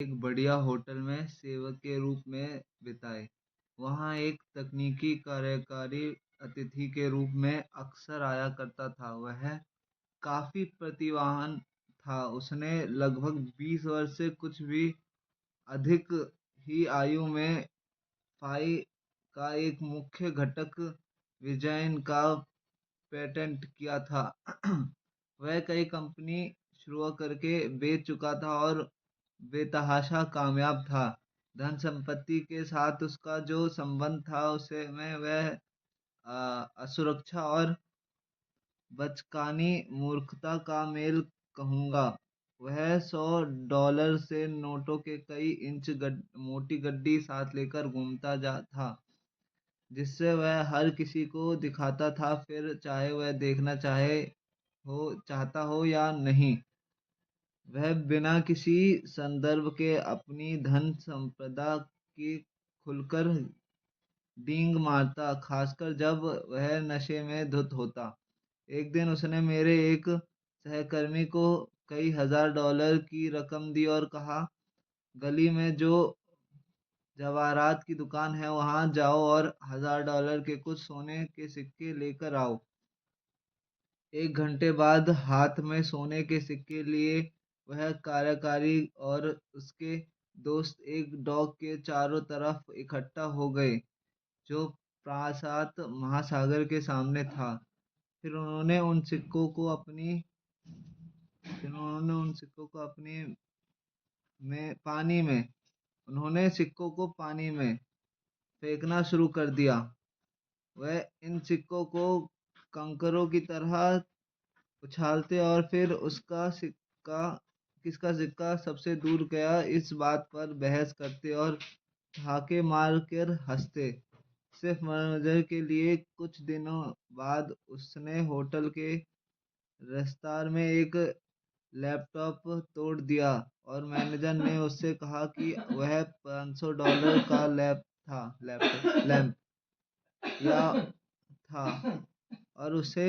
एक बढ़िया होटल में सेवक के रूप में बिताए। वहाँ एक तकनीकी कार्यकारी अतिथि के रूप में अक्सर आया करता था। वह काफ़ी प्रतिभावान था। उसने लगभग 20 वर्ष से कुछ भी अधिक ही आयु में फ़ाई का एक मुख्य घटक डिज़ाइन का पेटेंट किया था। वह कई कंपनी शुरू करके बेच चुका था और बेतहाशा कामयाब था। धन संपत्ति के साथ उसका जो संबंध था उसे मैं वह असुरक्षा और बचकानी मूर्खता का मेल कहूँगा। वह $100 से नोटों के कई इंच मोटी गड्डी साथ लेकर घूमता था, जिससे वह हर किसी को दिखाता था, फिर चाहे वह देखना चाहता हो या नहीं। वह बिना किसी संदर्भ के अपनी धन संपदा की खुलकर डींग मारता, खासकर जब वह नशे में धुत होता। एक दिन उसने मेरे एक सहकर्मी को कई $1000 की रकम दी और कहा, गली में जो जवाहरात की दुकान है वहां जाओ और $1000 के कुछ सोने के सिक्के लेकर आओ। 1 घंटे बाद हाथ में सोने के सिक्के लिए वह कार्यकारी और उसके दोस्त एक डॉक के चारों तरफ इकट्ठा हो गए, जो प्रासाद महासागर के सामने था। फिर उन्होंने उन सिक्कों को अपनी फिर उन्होंने उन सिक्कों को अपनी में पानी में उन्होंने सिक्कों को पानी में फेंकना शुरू कर दिया। वह इन सिक्कों को कंकरों की तरह उछालते और फिर किसका सिक्का सबसे दूर गया इस बात पर बहस करते और ठहाके मार कर हंसते। सिर्फ मनोरंजन के लिए कुछ दिनों बाद उसने होटल के रेस्तरां में एक लैपटॉप तोड़ दिया और मैनेजर ने उससे कहा कि वह $500 का लैंप या था और उसे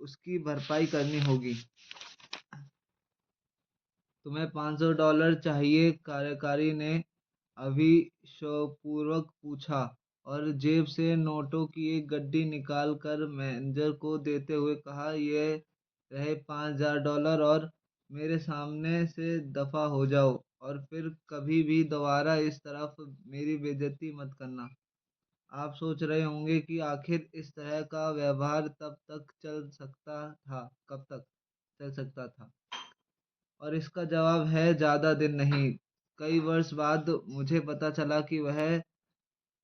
उसकी भरपाई करनी होगी। तुम्हें $500 चाहिए? कार्यकारी ने अविश्वासपूर्वक पूछा और जेब से नोटों की एक गड्डी निकाल कर मैनेजर को देते हुए कहा, ये रहे $5000 और मेरे सामने से दफा हो जाओ और फिर कभी भी दोबारा इस तरफ मेरी बेइज्जती मत करना। आप सोच रहे होंगे कि आखिर इस तरह का व्यवहार कब तक चल सकता था? और इसका जवाब है, ज़्यादा दिन नहीं। कई वर्ष बाद मुझे पता चला कि वह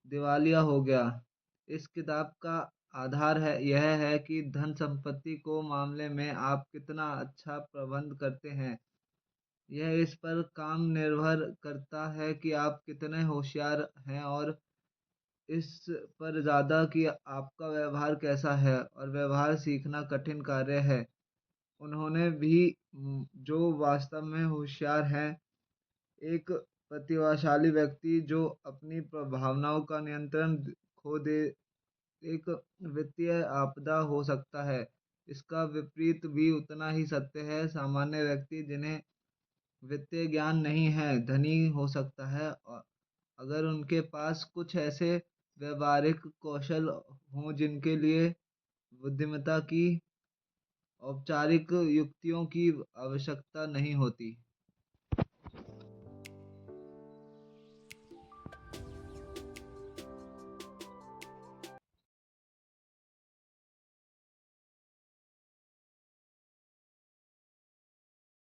दिवालिया हो गया। इस किताब का आधार यह है कि धन संपत्ति को मामले में आप कितना अच्छा प्रबंध करते हैं, यह इस पर काम निर्भर करता है कि आप कितने होशियार हैं, और इस पर ज़्यादा कि आपका व्यवहार कैसा है। और व्यवहार सीखना कठिन कार्य है। उन्होंने भी जो वास्तव में होशियार हैं, एक प्रतिभाशाली व्यक्ति जो अपनी भावनाओं का नियंत्रण खो दे, एक वित्तीय आपदा हो सकता है। इसका विपरीत भी उतना ही सत्य है। सामान्य व्यक्ति जिन्हें वित्तीय ज्ञान नहीं है, धनी हो सकता है, और अगर उनके पास कुछ ऐसे व्यवहारिक कौशल हों जिनके लिए बुद्धिमत्ता की औपचारिक युक्तियों की आवश्यकता नहीं होती।